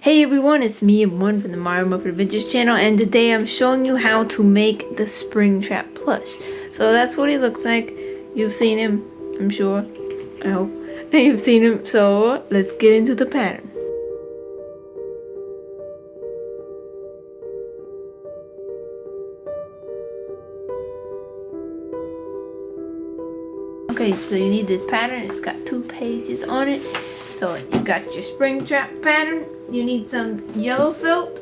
Hey everyone, it's me, M1 from the Mario Muppet Adventures channel, and today I'm showing you how to make the Springtrap plush. So that's what he looks like. You've seen him, I'm sure. I hope. You've seen him, so let's get into the pattern. Okay, so you need this pattern. It's got 2 pages on it. So you got your Springtrap pattern. You need some yellow felt,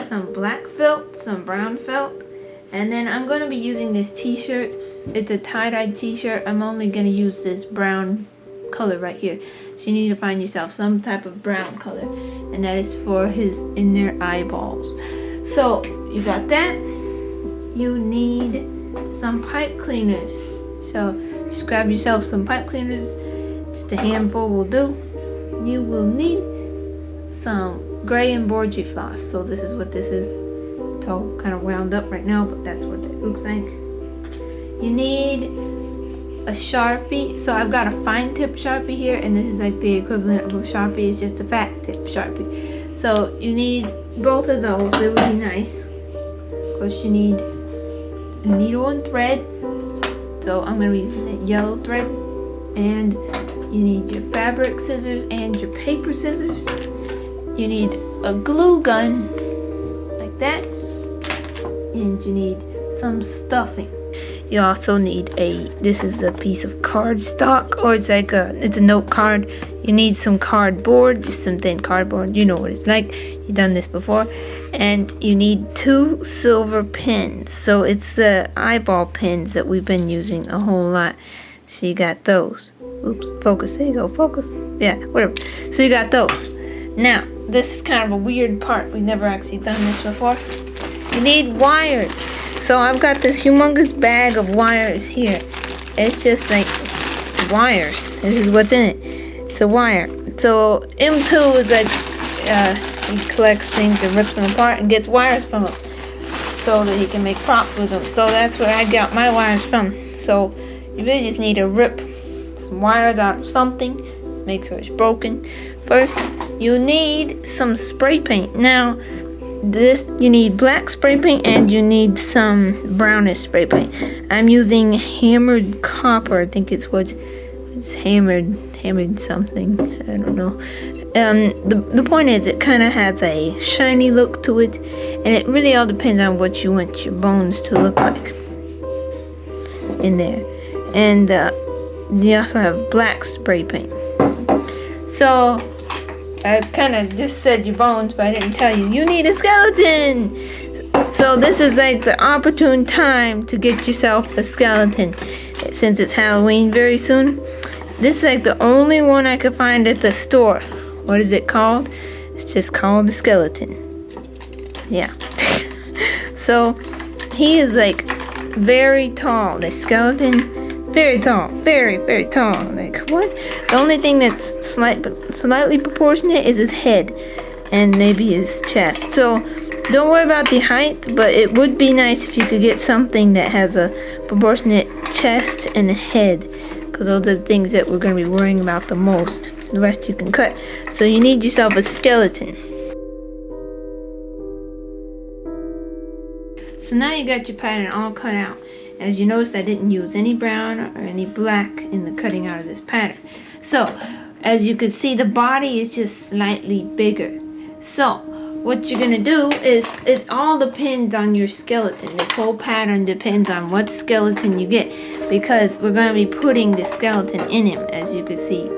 some black felt, some brown felt, and then I'm going to be using this t-shirt. It's a tie-dye t-shirt. I'm only going to use this brown color right here. So you need to find yourself some type of brown color, and that is for his inner eyeballs. So you got that. You need some pipe cleaners. So just grab yourself some pipe cleaners. Just a handful will do. You will need some gray embroidery floss. So this is what this is. It's all kind of wound up right now, but that's what it looks like. You need a Sharpie. So I've got a fine tip Sharpie here, and this is like the equivalent of a Sharpie. It's just a fat tip Sharpie. So you need both of those. It would be nice. Of course, you need a needle and thread. So I'm going to be using a yellow thread, and you need your fabric scissors and your paper scissors. You need a glue gun, like that, and you need some stuffing. You also need this is a piece of cardstock, or it's a note card. You need some cardboard, just some thin cardboard. You know what it's like. You've done this before. And you need 2 silver pins. So it's the eyeball pins that we've been using a whole lot. So you got those. Oops, focus. There you go, focus. Yeah, whatever. So you got those. Now, this is kind of a weird part. We've never actually done this before. You need wires. So I've got this humongous bag of wires here. It's just like wires. This is what's in it. It's a wire. So M2 is like, he collects things and rips them apart and gets wires from them so that he can make props with them. So that's where I got my wires from. So you really just need to rip some wires out of something. Just make sure it's broken. First, you need some spray paint. Now, you need black spray paint and you need some brownish spray paint. I'm using hammered copper. I think it's hammered something. I don't know. The point is, it kind of has a shiny look to it, and it really all depends on what you want your bones to look like in there. And you also have black spray paint. So I kind of just said your bones, but I didn't tell you. You need a skeleton! So this is like the opportune time to get yourself a skeleton. Since it's Halloween very soon. This is like the only one I could find at the store. What is it called? It's just called the skeleton. Yeah. So he is like very tall. The skeleton, very tall, very, very tall. Like what? The only thing that's slightly proportionate is his head and maybe his chest. So don't worry about the height, but it would be nice if you could get something that has a proportionate chest and a head, because those are the things that we're going to be worrying about the most. The rest you can cut. So you need yourself a skeleton. So now you got your pattern all cut out. As you notice, I didn't use any brown or any black in the cutting out of this pattern. So as you can see, the body is just slightly bigger. So what you're gonna do is, it all depends on your skeleton. This whole pattern depends on what skeleton you get, because we're gonna be putting the skeleton in him. As you can see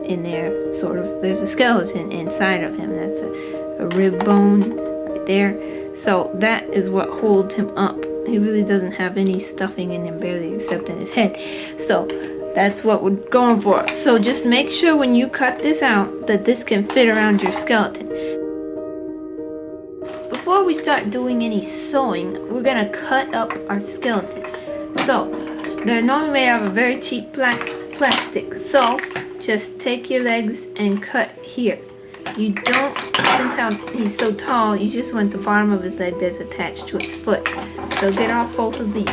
in there, sort of, there's a skeleton inside of him. That's a rib bone right there. So that is what holds him up. He really doesn't have any stuffing in him, barely, except in his head. So that's what we're going for. So just make sure when you cut this out that this can fit around your skeleton. Before we start doing any sewing, we're gonna cut up our skeleton. So they're normally made out of a very cheap plastic. So just take your legs and cut here. You don't, since how he's so tall, you just want the bottom of his leg that's attached to his foot. So get off both of these.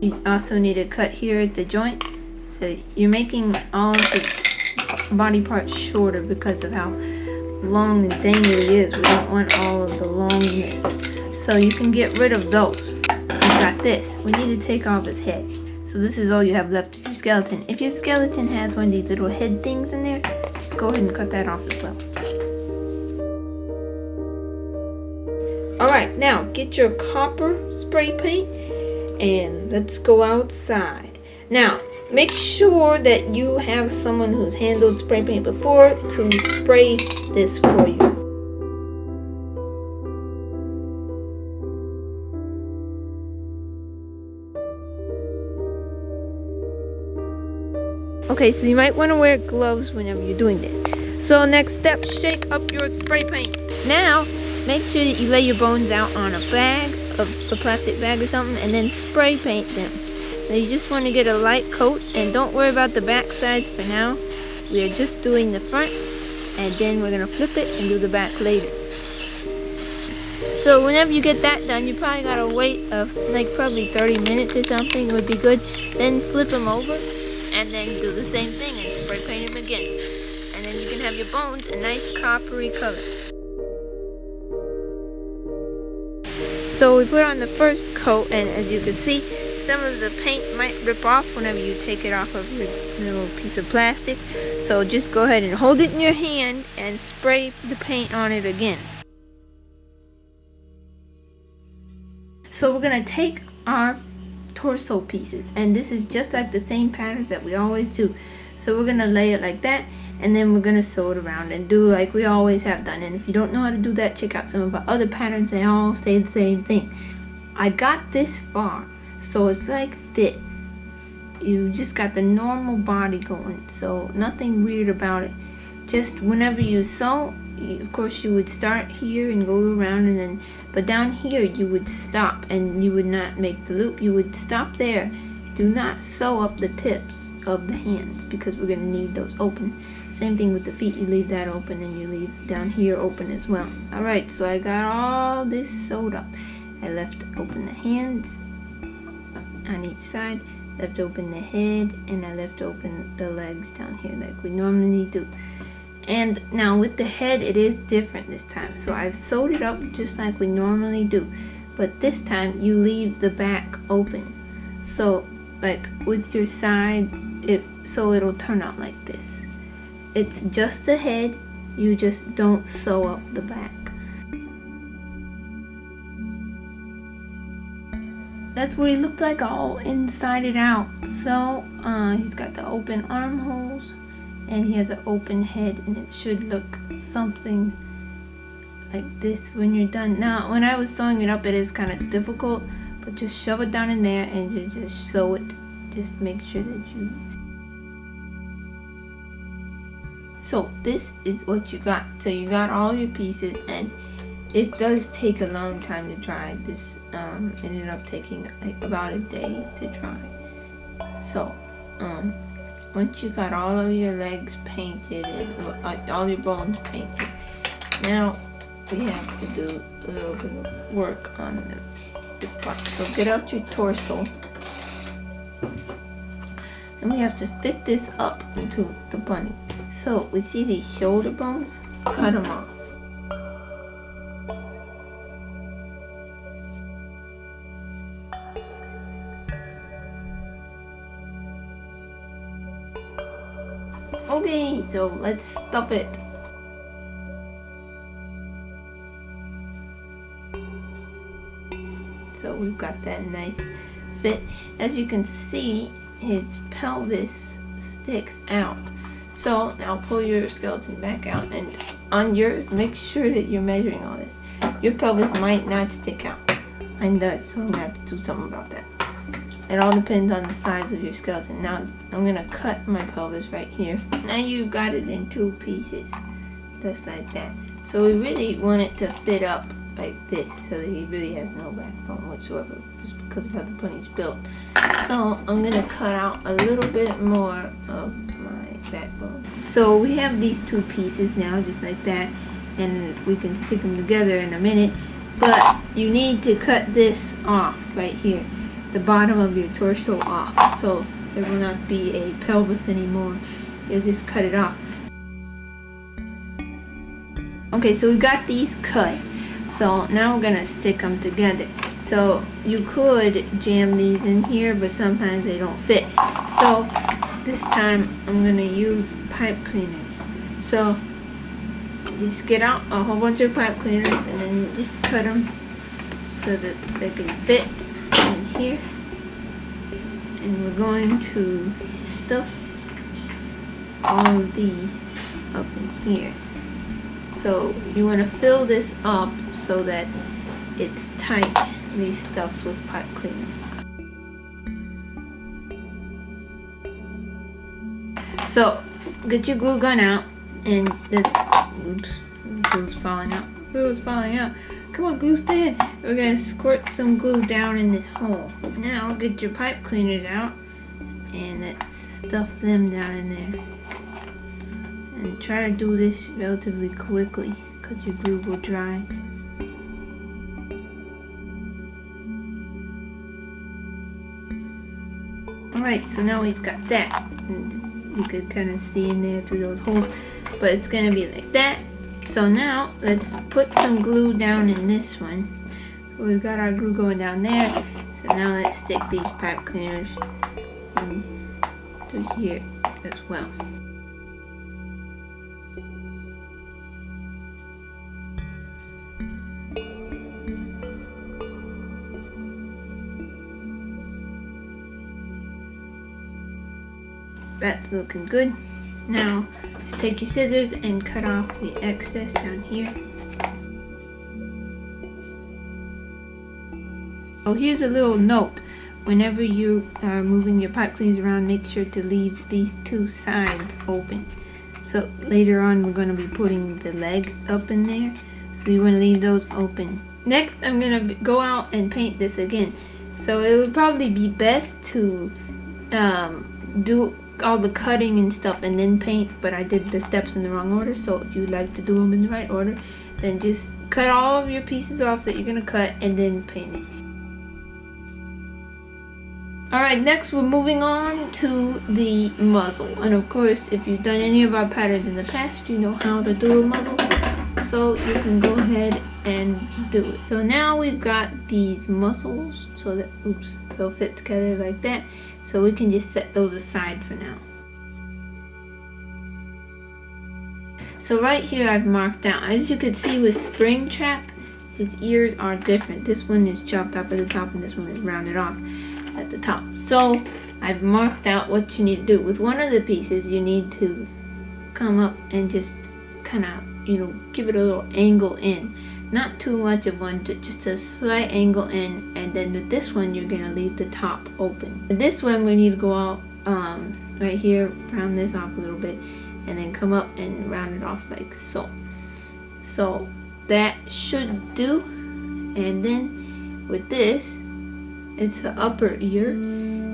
You also need to cut here at the joint. So you're making all of its body parts shorter because of how long and dangly it is. We don't want all of the longness. So you can get rid of those. We got this. We need to take off his head. So this is all you have left of your skeleton. If your skeleton has one of these little head things in there, just go ahead and cut that off as well. Alright, now get your copper spray paint and let's go outside. Now, make sure that you have someone who's handled spray paint before to spray this for you. Okay, so you might want to wear gloves whenever you're doing this. So next step, shake up your spray paint. Now, make sure that you lay your bones out on a bag, a plastic bag or something, and then spray paint them. Now you just want to get a light coat, and don't worry about the back sides for now. We are just doing the front, and then we're going to flip it and do the back later. So whenever you get that done, you probably got to wait like probably 30 minutes or something would be good. Then flip them over, and then do the same thing and spray paint them again. And then you can have your bones a nice coppery color. So we put on the first coat, and as you can see, some of the paint might rip off whenever you take it off of your little piece of plastic. So just go ahead and hold it in your hand and spray the paint on it again. So we're going to take our torso pieces, and this is just like the same patterns that we always do. So we're going to lay it like that, and then we're going to sew it around and do like we always have done. And if you don't know how to do that, check out some of our other patterns. They all say the same thing. I got this far, so it's like this. You just got the normal body going, so nothing weird about it. Just whenever you sew, of course you would start here and go around, and then but down here you would stop and you would not make the loop. You would stop there. Do not sew up the tips of the hands because we're going to need those open. Same thing with the feet. You leave that open and you leave down here open as well. Alright, so I got all this sewed up. I left open the hands on each side, left open the head, and I left open the legs down here like we normally do. And now with the head, it is different this time. So I've sewed it up just like we normally do, but this time you leave the back open. So like with your side, so it'll turn out like this. It's just the head, you just don't sew up the back. That's what he looked like all inside it out. So he's got the open armholes, and he has an open head, and it should look something like this when you're done. Now when I was sewing it up, it is kind of difficult, but just shove it down in there and you just sew it. Just make sure that you... So this is what you got. So you got all your pieces, and it does take a long time to dry. This ended up taking like about a day to dry. So once you got all of your legs painted and all your bones painted, now we have to do a little bit of work on this part. So get out your torso, and we have to fit this up into the bunny. So we see these shoulder bones, cut them off. Okay, so let's stuff it. So we've got that nice fit. As you can see, his pelvis sticks out. So now pull your skeleton back out, and on yours, make sure that you're measuring all this. Your pelvis might not stick out. Mine does, so I'm gonna have to do something about that. It all depends on the size of your skeleton. Now I'm gonna cut my pelvis right here. Now you've got it in two pieces, just like that. So we really want it to fit up like this, so that he really has no backbone whatsoever, just because of how the bunny's built. So I'm gonna cut out a little bit more of my backbone. So we have these two pieces now, just like that, and we can stick them together in a minute. But you need to cut this off right here. the bottom of your torso off. So there will not be a pelvis anymore. You'll just cut it off. Okay, so we got these cut. So now we're gonna stick them together. So you could jam these in here, but sometimes they don't fit. So this time I'm gonna use pipe cleaners. So just get out a whole bunch of pipe cleaners and then just cut them so that they can fit in here. And we're going to stuff all of these up in here. So you want to fill this up so that it's tightly stuffed with pipe cleaner. So get your glue gun out and this, oops, glue's falling out. Glue's falling out. Come on, glue, stay in. We're gonna squirt some glue down in this hole. Now get your pipe cleaners out and let's stuff them down in there. And try to do this relatively quickly because your glue will dry. Alright, so now we've got that. And you could kind of see in there through those holes, but it's going to be like that. So now let's put some glue down in this one. We've got our glue going down there. So now let's stick these pipe cleaners into here as well. That's looking good. Now just take your scissors and cut off the excess down here. Oh, here's a little note. Whenever you are moving your pipe cleaners around, make sure to leave these two sides open. So later on we're going to be putting the leg up in there. So you want to leave those open. Next I'm going to go out and paint this again. So it would probably be best to do all the cutting and stuff and then paint, but I did the steps in the wrong order. So if you'd like to do them in the right order, then just cut all of your pieces off that you're going to cut and then paint it. Alright, next we're moving on to the muzzle. And of course, if you've done any of our patterns in the past, you know how to do a muzzle. So you can go ahead and do it. So now we've got these muzzles so that, oops, they'll fit together like that. So we can just set those aside for now. So right here I've marked out. As you can see with Springtrap, his ears are different. This one is chopped off at the top and this one is rounded off at the top. So I've marked out what you need to do. With one of the pieces you need to come up and just kind of, you know, give it a little angle in. Not too much of one, just a slight angle in, and then with this one you're gonna leave the top open. With this one we need to go out right here, round this off a little bit, and then come up and round it off like so. So that should do. And then with this, it's the upper ear.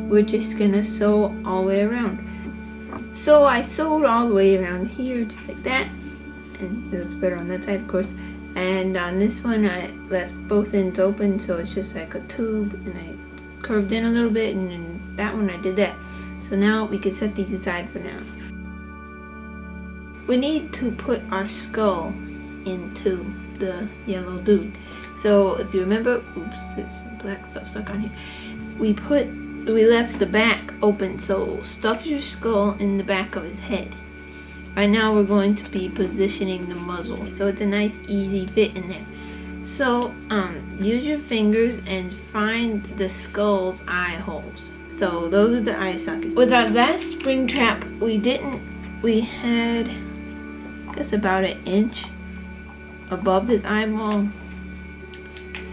We're just gonna sew all the way around. So I sewed all the way around here, just like that, and it looks better on that side, of course. And on this one I left both ends open, so it's just like a tube, and I curved in a little bit, and then that one I did that. So now we can set these aside for now. We need to put our skull into the yellow dude. So if you remember, oops, there's some black stuff stuck on here. We left the back open, so stuff your skull in the back of his head. Right now we're going to be positioning the muzzle, so it's a nice easy fit in there. So use your fingers and find the skull's eye holes. So those are the eye sockets. With our last Springtrap, we had, I guess, about an inch above his eyeball.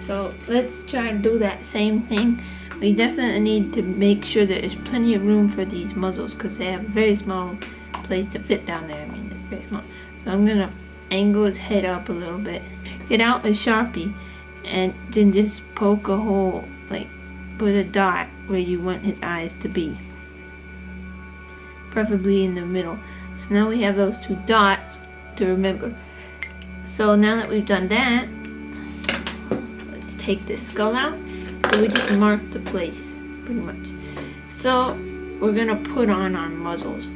So let's try to do that same thing. We definitely need to make sure that there's plenty of room for these muzzles because they have a very small place to fit down there. I mean, it's very small. So I'm gonna angle his head up a little bit. Get out a Sharpie and then just poke a hole, like put a dot where you want his eyes to be, preferably in the middle. So now we have those two dots to remember. So now that we've done that, let's take this skull out. So we just mark the place. pretty much. So we're gonna put on our muzzles.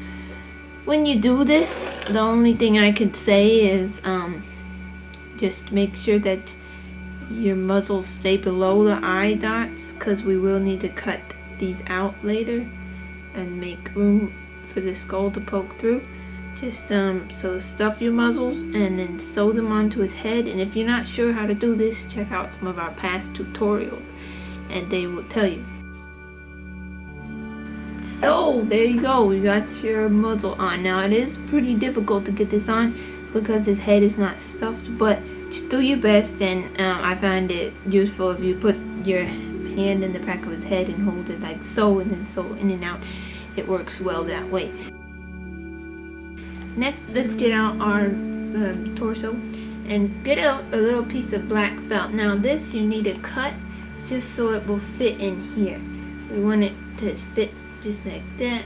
When you do this, the only thing I could say is just make sure that your muzzles stay below the eye dots, because we will need to cut these out later and make room for the skull to poke through. Just so stuff your muzzles and then sew them onto his head. And if you're not sure how to do this, check out some of our past tutorials and they will tell you. So there you go, we got your muzzle on. Now it is pretty difficult to get this on because his head is not stuffed, but just do your best. And I find it useful if you put your hand in the back of his head and hold it like so, and then sew in and out. It works well that way. Next, let's get out our torso and get out a little piece of black felt. Now this you need to cut just so it will fit in here. We want it to fit just like that,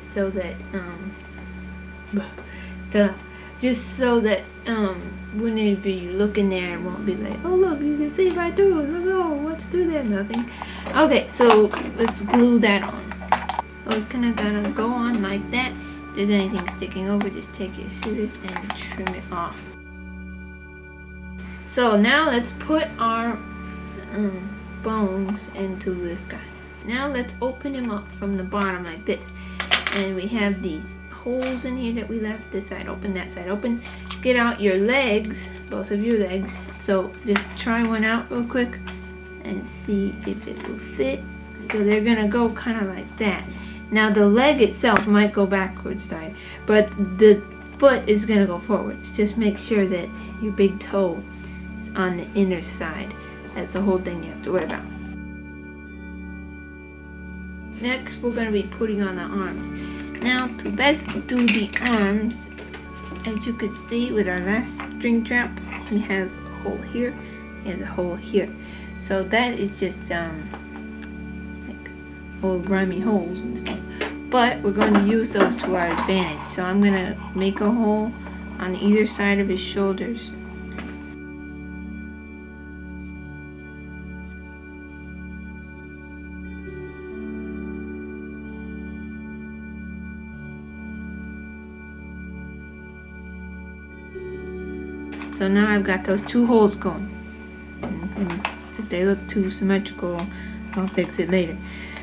so that just so that whenever you look in there, it won't be like, oh look, you can see right through. Look, oh, what's through there? Nothing. Okay, so let's glue that on. So it's gonna go on like that. If there's anything sticking over, just take your scissors and trim it off. So now let's put our bones into this guy. Now let's open him up from the bottom like this. And we have these holes in here that we left. This side open, that side open. Get out your legs, both of your legs. So just try one out real quick and see if it will fit. So they're gonna go kind of like that. Now the leg itself might go backwards side, but the foot is gonna go forwards. Just make sure that your big toe is on the inner side. That's the whole thing you have to worry about. Next, we're going to be putting on the arms. Now, to best do the arms, as you could see with our last string trap, he has a hole here, he has a hole here. So that is just like old grimy holes and stuff. But we're going to use those to our advantage. So I'm going to make a hole on either side of his shoulders. So now I've got those two holes going. And if they look too symmetrical, I'll fix it later.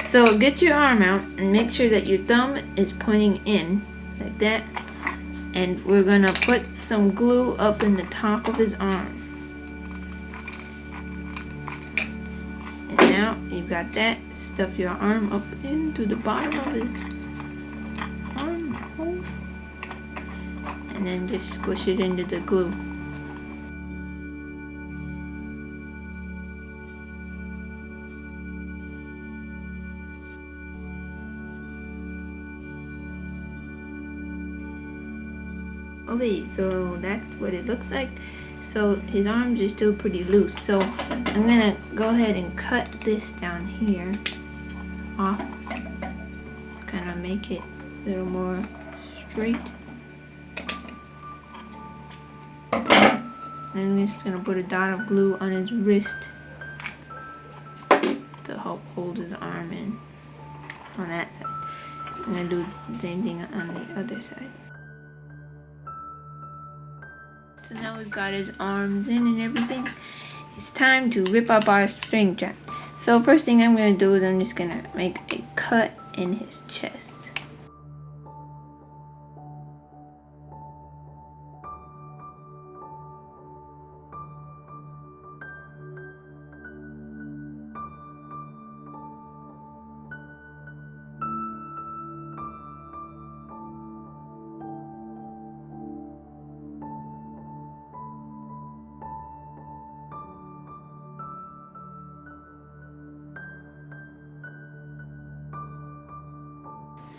So get your arm out and make sure that your thumb is pointing in like that. And we're gonna put some glue up in the top of his arm. And now you've got that. Stuff your arm up into the bottom of his arm hole. And then just squish it into the glue. Okay, so that's what it looks like. So his arms are still pretty loose. So I'm gonna go ahead and cut this down here off. Kind of make it a little more straight. And I'm just gonna put a dot of glue on his wrist to help hold his arm in on that side. I'm gonna do the same thing on the other side. So now we've got his arms in and everything. It's time to rip up our string trap. So first thing I'm going to do is I'm just going to make a cut in his chest.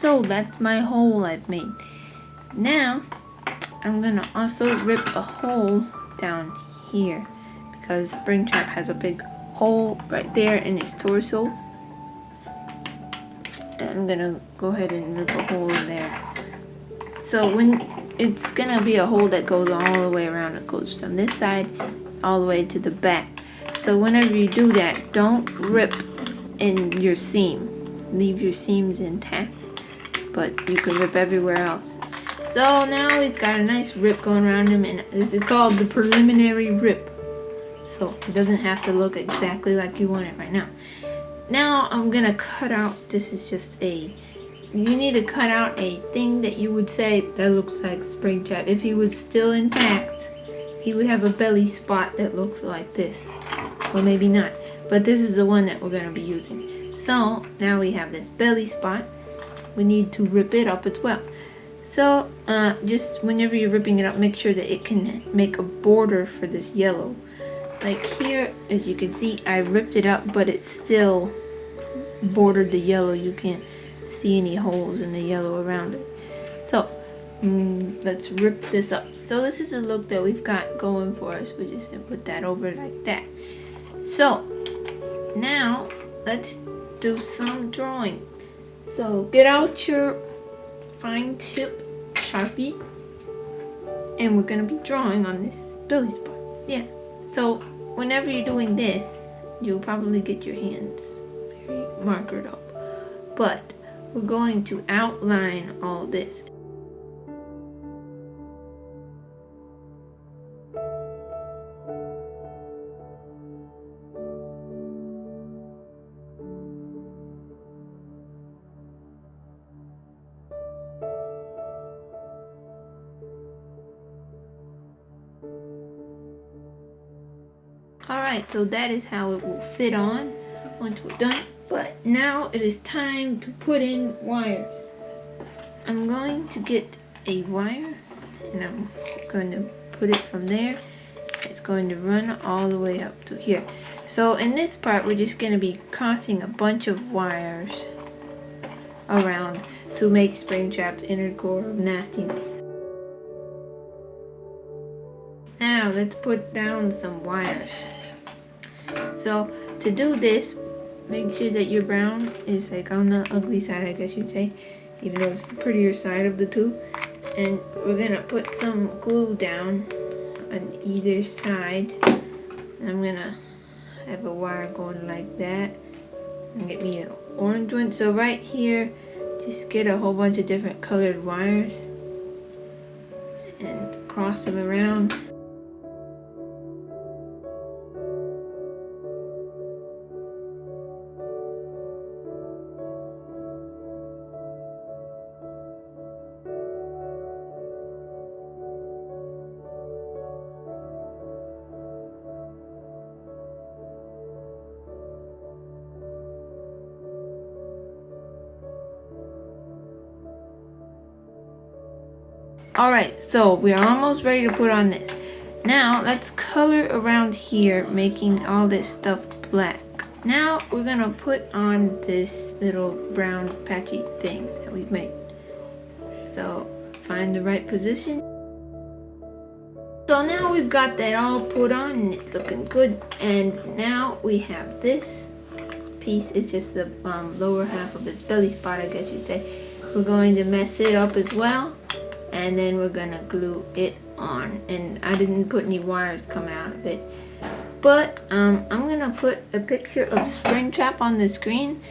So that's my hole I've made. Now I'm gonna also rip a hole down here because Springtrap has a big hole right there in his torso. And I'm gonna go ahead and rip a hole in there. So when it's gonna be a hole that goes all the way around, it goes from this side all the way to the back. So whenever you do that, don't rip in your seam. Leave your seams intact, but you can rip everywhere else. So now he's got a nice rip going around him, and this is called the preliminary rip. So it doesn't have to look exactly like you want it right now. Now I'm gonna cut out, this is just you need to cut out a thing that you would say that looks like Springtrap. If he was still intact, he would have a belly spot that looks like this. Or maybe not, but this is the one that we're gonna be using. So now we have this belly spot. We need to rip it up as well. So just whenever you're ripping it up, make sure that it can make a border for this yellow. Like here, as you can see, I ripped it up, but it still bordered the yellow. You can't see any holes in the yellow around it. So let's rip this up. So this is the look that we've got going for us. We're just gonna put that over like that. So now let's do some drawing. So get out your fine tip Sharpie, and we're gonna be drawing on this belly spot. Yeah. So whenever you're doing this, you'll probably get your hands very markered up. But we're going to outline all this. Alright, so that is how it will fit on once we're done. But now it is time to put in wires. I'm going to get a wire, and I'm going to put it from there. It's going to run all the way up to here. So in this part, we're just going to be crossing a bunch of wires around to make Springtrap's inner core of nastiness. Now let's put down some wires. So to do this, make sure that your brown is like on the ugly side, I guess you'd say, even though it's the prettier side of the two. And we're gonna put some glue down on either side. And I'm gonna have a wire going like that and get me an orange one. So right here, just get a whole bunch of different colored wires and cross them around. Alright, so we are almost ready to put on this. Now let's color around here, making all this stuff black. Now we're gonna put on this little brown patchy thing that we've made. So find the right position. So now we've got that all put on and it's looking good. And now we have this piece. It's just the lower half of its belly spot, I guess you'd say. We're going to mess it up as well. And then we're gonna glue it on, and I didn't put any wires coming out of it, but I'm gonna put a picture of Springtrap on the screen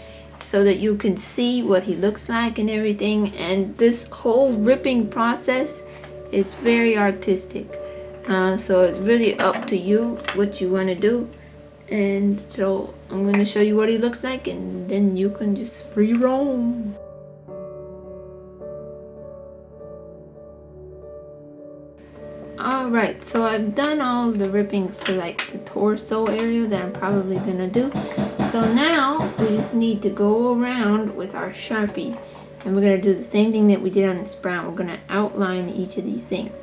so that you can see what he looks like and everything. And this whole ripping process, it's very artistic, so it's really up to you what you want to do. And so I'm gonna show you what he looks like, and then you can just free roam. Alright, so I've done all the ripping for like the torso area that I'm probably gonna do. So now we just need to go around with our Sharpie, and we're gonna do the same thing that we did on this brown. We're gonna outline each of these things.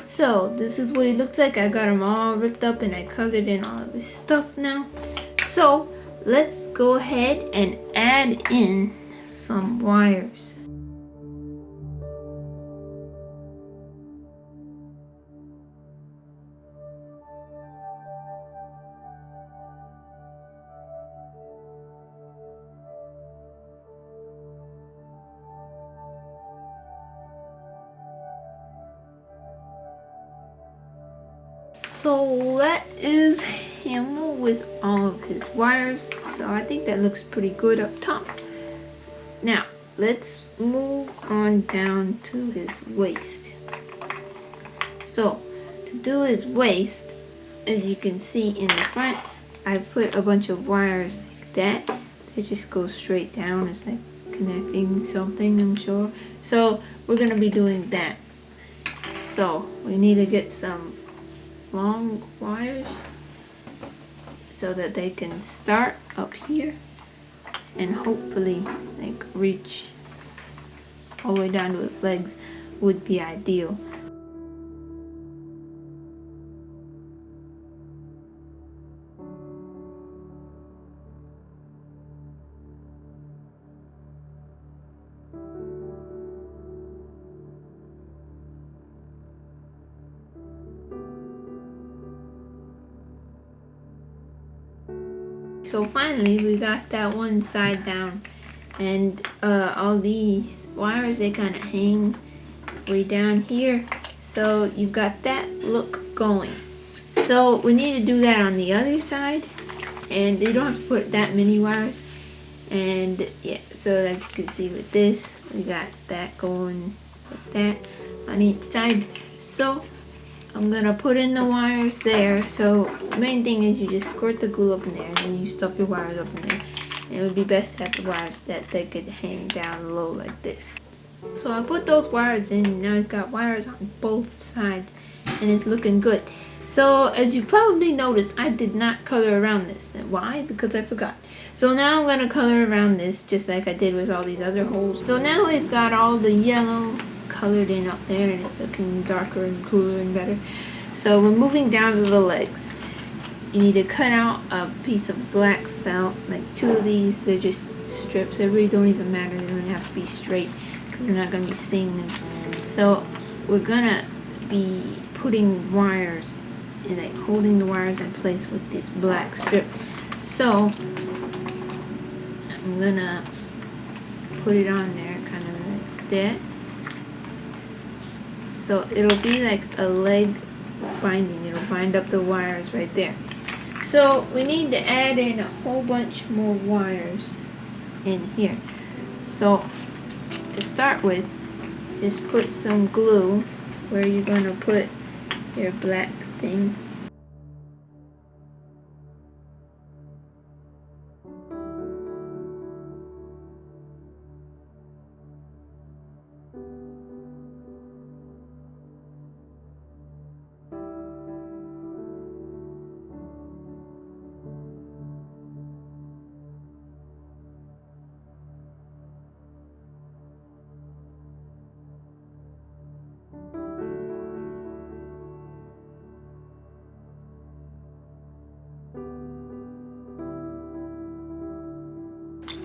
So this is what it looks like. I got them all ripped up and I colored in all of this stuff now. So let's go ahead and add in some wires. So that is camel with all of his wires. So I think that looks pretty good up top. Now, let's move on down to his waist. So, to do his waist, as you can see in the front, I put a bunch of wires like that. They just go straight down. It's like connecting something, I'm sure. So, we're going to be doing that. So, we need to get some long wires so that they can start up here and hopefully like reach all the way down to his legs would be ideal. So finally we got that one side down, and all these wires, they kind of hang way down here, so you've got that look going. So we need to do that on the other side, and you don't have to put that many wires. And yeah, so as you can see with this, we got that going like that on each side. So I'm gonna put in the wires there. So the main thing is you just squirt the glue up in there, and then you stuff your wires up in there. And it would be best to have the wires that they could hang down low like this. So I put those wires in, and now it's got wires on both sides, and it's looking good. So as you probably noticed, I did not color around this. And why? Because I forgot. So now I'm gonna color around this just like I did with all these other holes. So now we've got all the yellow colored in up there, and it's looking darker and cooler and better. So we're moving down to the legs. You need to cut out a piece of black felt, like 2 of these. They're just strips. They really don't even matter. They don't have to be straight because we're not going to be seeing them. So we're going to be putting wires and like holding the wires in place with this black strip. So I'm going to put it on there kind of like that. So it'll be like a leg binding. It'll bind up the wires right there. So we need to add in a whole bunch more wires in here. So to start with, just put some glue where you're going to put your black thing.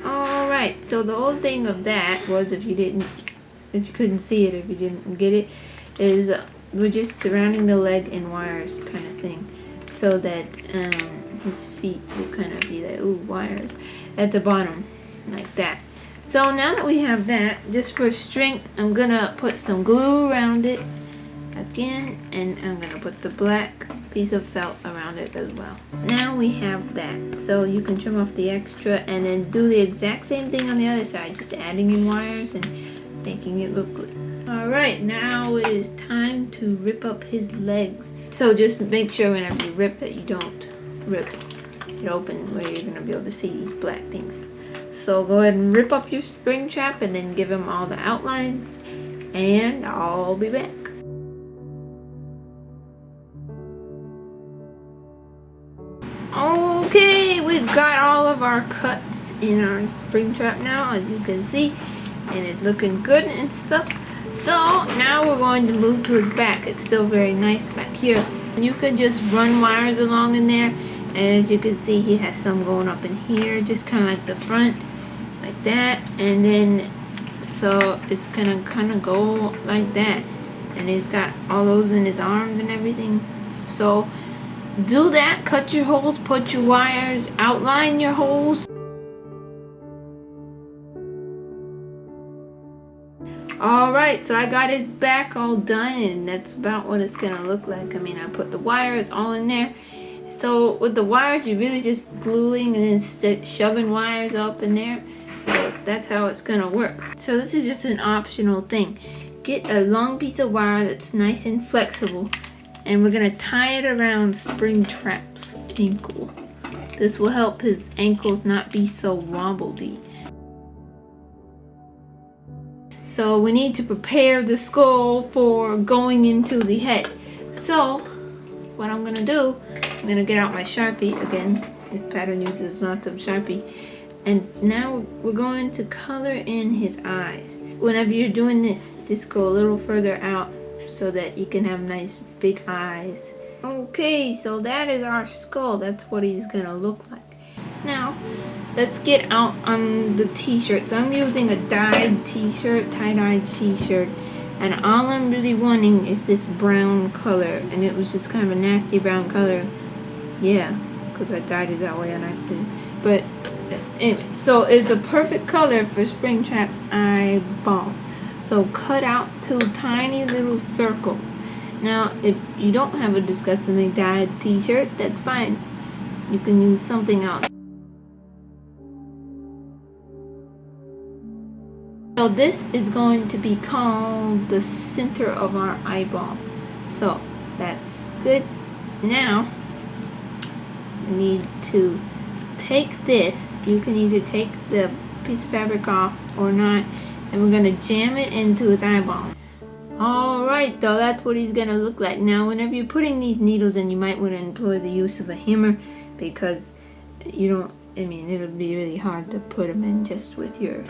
Alright, so the whole thing of that was, if you couldn't see it, if you didn't get it, is we're just surrounding the leg in wires kind of thing, so that his feet will kind of be like, ooh, wires at the bottom like that. So now that we have that, just for strength, I'm gonna put some glue around it again, and I'm gonna put the black piece of felt around it as well. Now we have that, so you can trim off the extra and then do the exact same thing on the other side, just adding in wires and making it look good. Alright, now it is time to rip up his legs. So just make sure whenever you rip that you don't rip it open where you're gonna be able to see these black things. So go ahead and rip up your spring trap and then give him all the outlines, and I'll be back. Okay, we've got all of our cuts in our spring trap now, as you can see, and it's looking good and stuff. So now we're going to move to his back. It's still very nice back here. You can just run wires along in there, and as you can see, he has some going up in here, just kind of like the front, like that, and then so it's gonna kind of go like that, and he's got all those in his arms and everything. So do that, cut your holes, put your wires, outline your holes. Alright, so I got his back all done, and that's about what it's gonna look like. I mean, I put the wires all in there, So with the wires, you're really just gluing and then shoving wires up in there. So that's how it's gonna work. So this is just an optional thing. Get a long piece of wire that's nice and flexible, and we're gonna tie it around Springtrap's ankle. This will help his ankles not be so wobbly. So we need to prepare the skull for going into the head. So what I'm gonna do, I'm gonna get out my Sharpie again. This pattern uses lots of Sharpie. And now we're going to color in his eyes. Whenever you're doing this, just go a little further out so that you can have nice big eyes. Okay, so that is our skull. That's what he's gonna look like. Now, let's get out on the t-shirts. I'm using a dyed t-shirt, tie-dyed t-shirt. And all I'm really wanting is this brown color. And it was just kind of a nasty brown color. Yeah, because I dyed it that way on accident. But anyway, so it's a perfect color for Springtrap's eyeballs. So cut out 2 tiny little circles. Now, if you don't have a disgustingly dyed t-shirt, that's fine. You can use something else. So this is going to be called the center of our eyeball. So that's good. Now, we need to take this. You can either take the piece of fabric off or not, and we're going to jam it into his eyeball. Alright, though, that's what he's going to look like. Now, whenever you're putting these needles in, you might want to employ the use of a hammer, because you don't, it'll be really hard to put them in just with your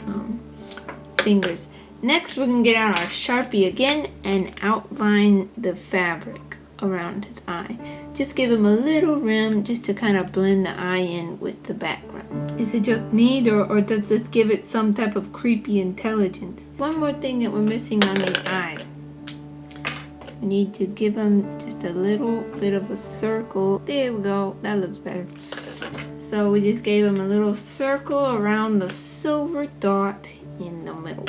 fingers. Next, we're going to get out our Sharpie again and outline the fabric around his eye. Just give him a little rim just to kind of blend the eye in with the background. Is it just neat, or does this give it some type of creepy intelligence? One more thing that we're missing on these eyes. We need to give him just a little bit of a circle. There we go. That looks better. So we just gave him a little circle around the silver dot in the middle.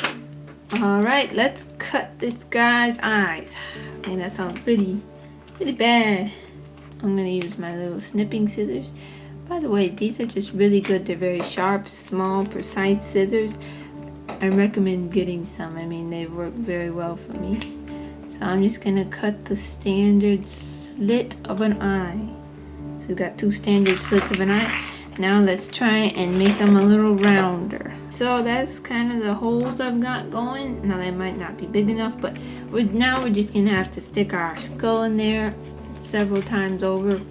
Alright, let's cut this guy's eyes. And that sounds really bad. I'm going to use my little snipping scissors. By the way, these are just really good. They're very sharp, small, precise scissors. I recommend getting some. They work very well for me. So I'm just going to cut the standard slit of an eye. So we've got 2 standard slits of an eye. Now let's try and make them a little rounder. So that's kind of the holes I've got going. Now they might not be big enough, but now we're just going to have to stick our skull in there several times over,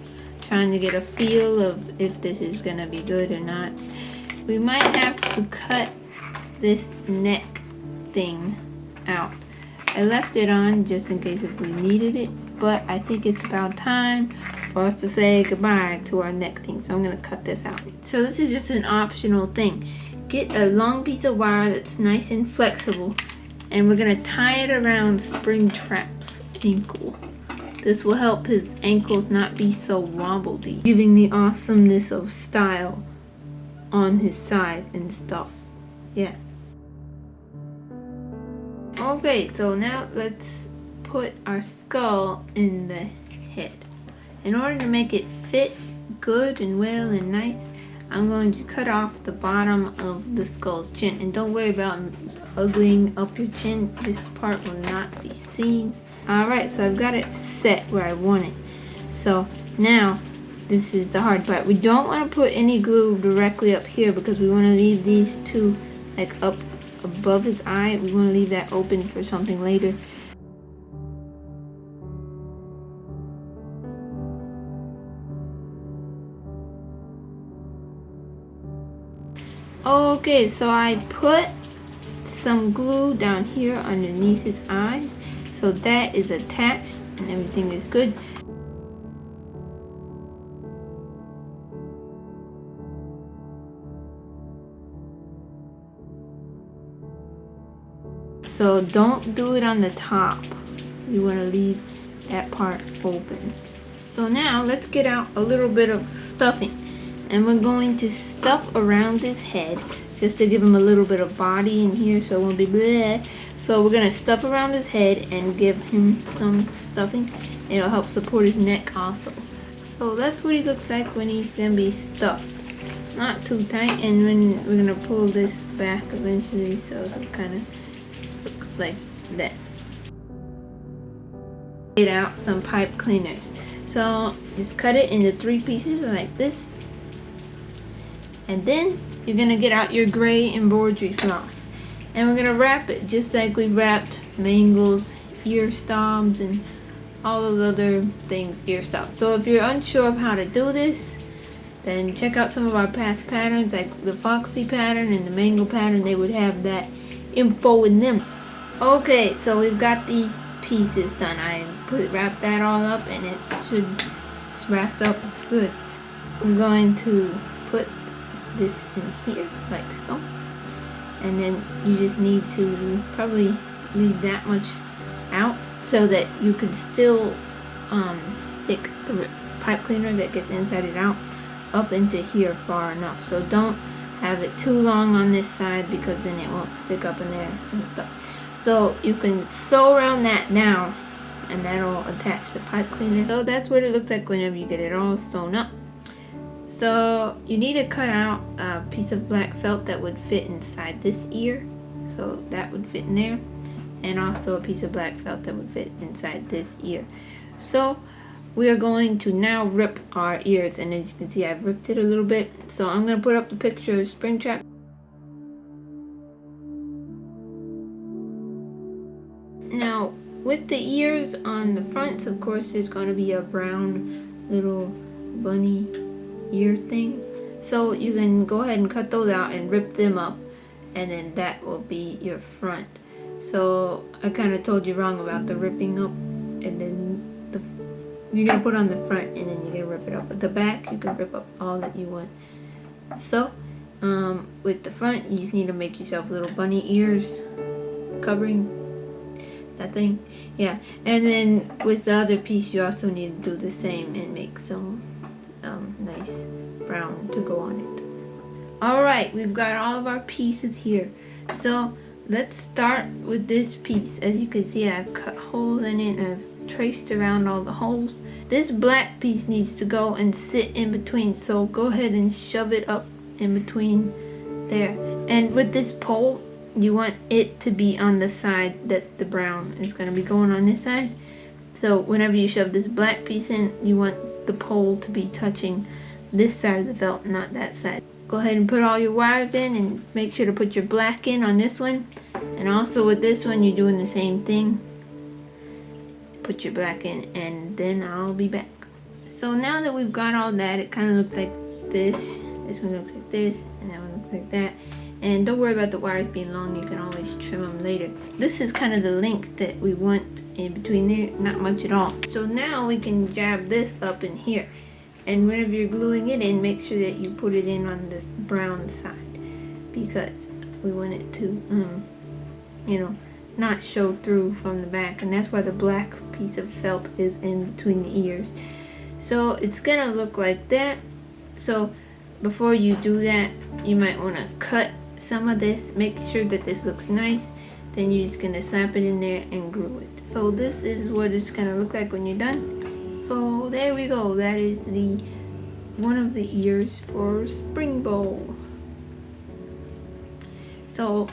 trying to get a feel of if this is going to be good or not. We might have to cut this neck thing out. I left it on just in case if we needed it, but I think it's about time for us to say goodbye to our neck thing. So I'm going to cut this out. So this is just an optional thing. Get a long piece of wire that's nice and flexible, and we're going to tie it around Springtrap's ankle. This will help his ankles not be so wobbly, giving the awesomeness of style on his side and stuff. Yeah. Okay, so now let's put our skull in the head. In order to make it fit good and well and nice, I'm going to cut off the bottom of the skull's chin. And don't worry about uglying up your chin. This part will not be seen. Alright, so I've got it set where I want it. So now, this is the hard part. We don't want to put any glue directly up here because we want to leave these 2 like up above his eye. We want to leave that open for something later. Okay, so I put some glue down here underneath his eyes, so that is attached and everything is good. So don't do it on the top. You want to leave that part open. So now let's get out a little bit of stuffing. And we're going to stuff around his head just to give him a little bit of body in here so it won't be bleh. So we're going to stuff around his head and give him some stuffing. It'll help support his neck also. So that's what he looks like when he's gonna be stuffed. Not too tight, and when we're gonna pull this back eventually, so it kind of looks like that. Get out some pipe cleaners. So just cut it into 3 pieces like this. And then you're gonna get out your gray embroidery floss. And we're gonna wrap it just like we wrapped mangles, ear stomps, and all those other things, ear stomps. So if you're unsure of how to do this, then check out some of our past patterns, like the Foxy pattern and the mango pattern. They would have that info in them. Okay, so we've got these pieces done. I wrapped that all up, and it's wrapped up. It's good. I'm going to put this in here like so, and then you just need to probably leave that much out so that you can still stick the pipe cleaner that gets inside it out up into here far enough. So don't have it too long on this side, because then it won't stick up in there and stuff. So you can sew around that now, and that'll attach the pipe cleaner. So that's what it looks like whenever you get it all sewn up. So you need to cut out a piece of black felt that would fit inside this ear. So that would fit in there. And also a piece of black felt that would fit inside this ear. So we are going to now rip our ears, and as you can see, I've ripped it a little bit. So I'm going to put up the picture of Springtrap. Now with the ears on the fronts, of course, there's going to be a brown little bunny ear thing. So you can go ahead and cut those out and rip them up, and then that will be your front. So I kind of told you wrong about the ripping up, and then you're gonna put on the front, and then you're gonna rip it up. But the back, you can rip up all that you want. So with the front, you just need to make yourself little bunny ears covering that thing. Yeah, and then with the other piece, you also need to do the same and make some nice brown to go on it. Alright, we've got all of our pieces here. So let's start with this piece. As you can see, I've cut holes in it, and I've traced around all the holes. This black piece needs to go and sit in between, so go ahead and shove it up in between there. And with this pole, you want it to be on the side that the brown is going to be going on this side. So whenever you shove this black piece in, you want the pole to be touching this side of the felt, not that side. Go ahead and put all your wires in, and make sure to put your black in on this one. And also with this one, you're doing the same thing. Put your black in, and then I'll be back. So now that we've got all that, it kind of looks like this. This one looks like this, and that one looks like that. And don't worry about the wires being long, you can always trim them later. This is kind of the length that we want in between there, not much at all. So now we can jab this up in here. And whenever you're gluing it in, make sure that you put it in on this brown side, because we want it to, you know, not show through from the back. And that's why the black piece of felt is in between the ears. So it's gonna look like that. So before you do that, you might want to cut some of this, make sure that this looks nice. Then you're just gonna slap it in there and glue it. So this is what it's gonna look like when you're done. So there we go. That is one of the ears for SPRINGBO. So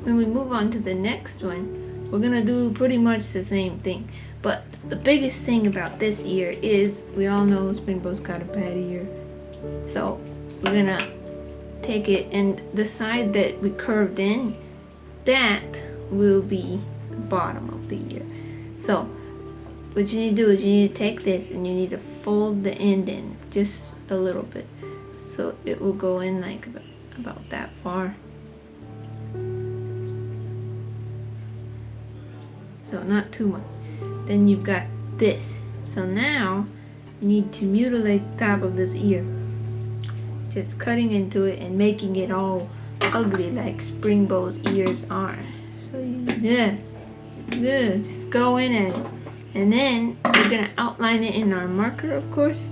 when we move on to the next one, we're gonna do pretty much the same thing. But the biggest thing about this ear is, we all know SPRINGBO's got a bad ear. So we're gonna take it, and the side that we curved in, that will be the bottom of the ear. So what you need to do is you need to take this, and you need to fold the end in just a little bit, so it will go in like about that far. So not too much. Then you've got this. So now you need to mutilate the top of this ear, just cutting into it and making it all ugly like SPRINGBO's ears are. So yeah, just go in and then we're gonna outline it in our marker, of course,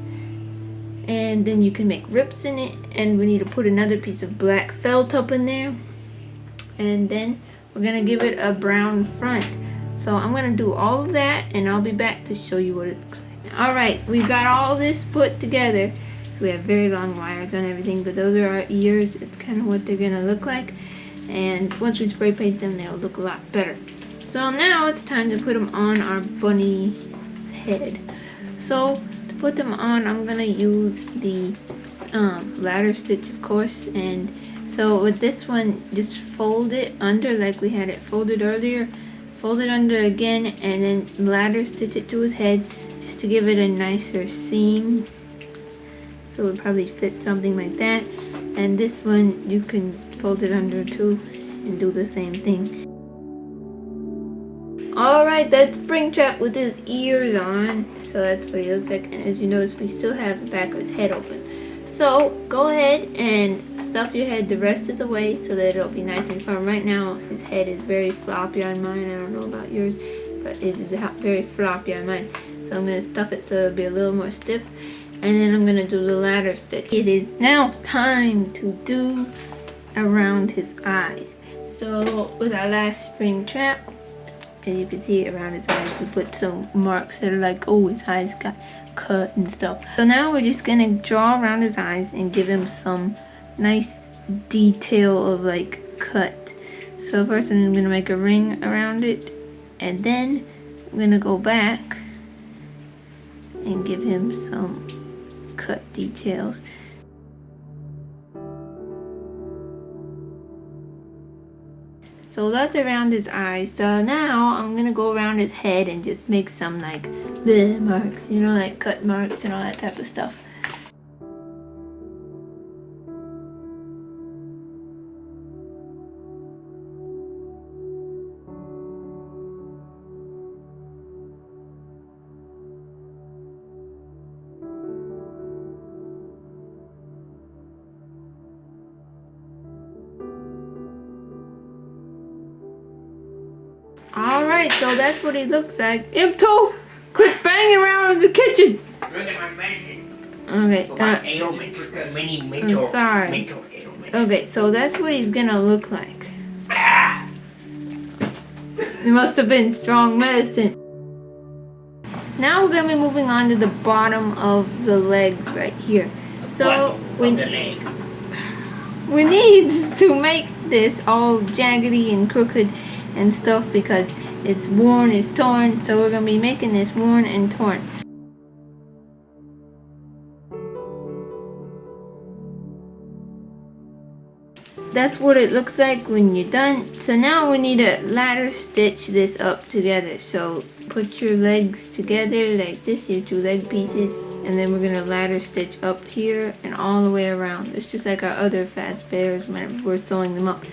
and then you can make rips in it, and we need to put another piece of black felt up in there, and then we're gonna give it a brown front. So I'm gonna do all of that, and I'll be back to show you what it looks like. Alright, we got all this put together. So we have very long wires on everything, but those are our ears. It's kind of what they're going to look like. And once we spray paint them, they'll look a lot better. So now it's time to put them on our bunny's head. So to put them on, I'm going to use the ladder stitch, of course. And so with this one, just fold it under like we had it folded earlier. Fold it under again, and then ladder stitch it to his head just to give it a nicer seam. So it would probably fit something like that. And this one you can fold it under too and do the same thing. Alright, that's Springtrap with his ears on. So that's what he looks like. And as you notice, we still have the back of his head open. So go ahead and stuff your head the rest of the way so that it'll be nice and firm. Right now his head is very floppy on mine. I don't know about yours, but it is very floppy on mine. So I'm going to stuff it so it'll be a little more stiff. And then I'm going to do the ladder stitch. It is now time to do around his eyes. So with our last Springtrap, as you can see around his eyes, we put some marks that are like, oh, his eyes got cut and stuff. So now we're just going to draw around his eyes and give him some nice detail of like cut. So first I'm going to make a ring around it, and then I'm going to go back and give him some cut details. So that's around his eyes. So now I'm gonna go around his head and just make some like bleh marks, you know, like cut marks and all that type of stuff. Alright, so that's what he looks like. Imto, quit banging around in the kitchen! Okay, I'm sorry. Okay, so that's what he's gonna look like. It must have been strong medicine. Now we're gonna be moving on to the bottom of the legs right here. So we need to make this all jaggedy and crooked and stuff because it's worn, it's torn. So we're gonna be making this worn and torn. That's what it looks like when you're done. So now we need to ladder stitch this up together. So put your legs together like this, your two leg pieces, and then we're gonna ladder stitch up here and all the way around. It's just like our other fat spares whenever we're sewing them up.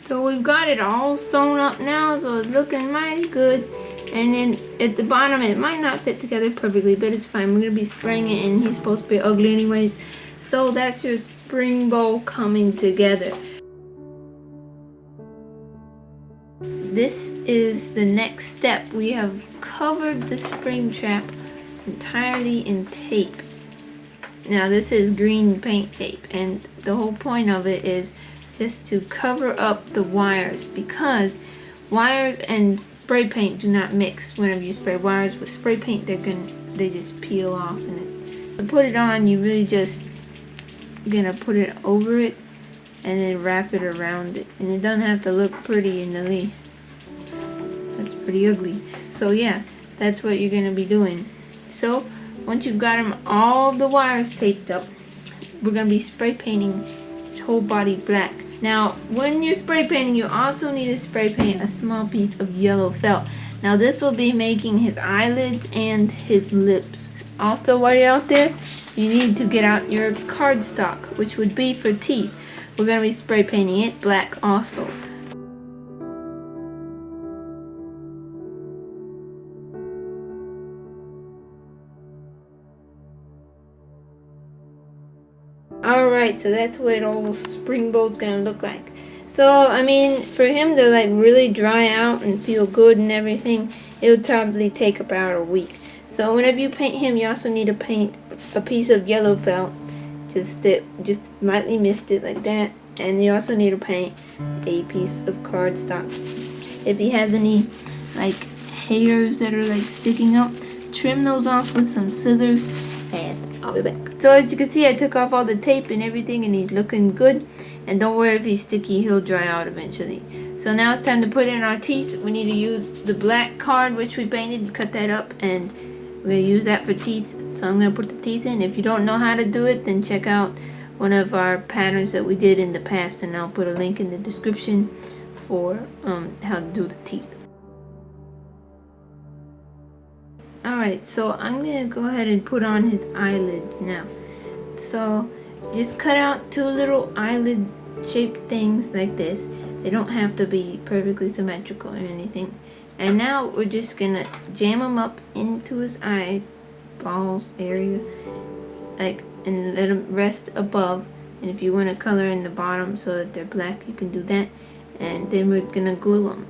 So we've got it all sewn up now, so it's looking mighty good. And then at the bottom, it might not fit together perfectly, but it's fine. We're gonna be spraying it, and he's supposed to be ugly anyways. So that's your SPRINGBO coming together. This is the next step. We have covered the Springtrap entirely in tape. Now this is green paint tape, and the whole point of it is just to cover up the wires, because wires and spray paint do not mix. Whenever you spray wires with spray paint, they just peel off. And to put it on, you really just gonna put it over it and then wrap it around it, and it doesn't have to look pretty in the least. That's pretty ugly. So yeah, that's what you're gonna be doing. So once you've got them all the wires taped up, we're gonna be spray painting his whole body black. Now when you're spray painting, you also need to spray paint a small piece of yellow felt. Now this will be making his eyelids and his lips. Also, while you're out there, you need to get out your cardstock, which would be for teeth. We're going to be spray painting it black also. Alright, so that's what old SPRINGBO's going to look like. So, I mean, for him to like really dry out and feel good and everything, it would probably take about a week. So whenever you paint him, you also need to paint a piece of yellow felt. Just lightly mist it like that. And you also need to paint a piece of cardstock. If he has any like hairs that are like sticking out. Trim those off with some scissors and I'll be back. So as you can see, I took off all the tape and everything and he's looking good. And don't worry if he's sticky, he'll dry out eventually. So now it's time to put in our teeth. We need to use the black card which we painted, cut that up, and we're going to use that for teeth. So I'm going to put the teeth in. If you don't know how to do it, then check out one of our patterns that we did in the past, and I'll put a link in the description for how to do the teeth. Alright, so I'm going to go ahead and put on his eyelids now. So just cut out 2 little eyelid shaped things like this. They don't have to be perfectly symmetrical or anything. And now we're just going to jam them up into his eyeballs area, like, and let them rest above. And if you want to color in the bottom so that they're black, you can do that. And then we're going to glue them.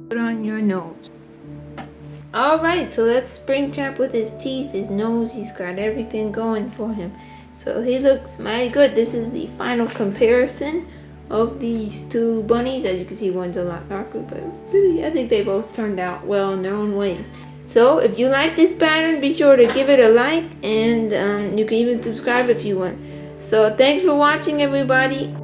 Put on your nose. Alright, so that's Springtrap with his teeth, his nose. He's got everything going for him. So he looks mighty good. This is the final comparison of these 2 bunnies. As you can see, one's a lot darker, but really I think they both turned out well in their own ways. So if you like this pattern, be sure to give it a like, and you can even subscribe if you want. So thanks for watching, everybody.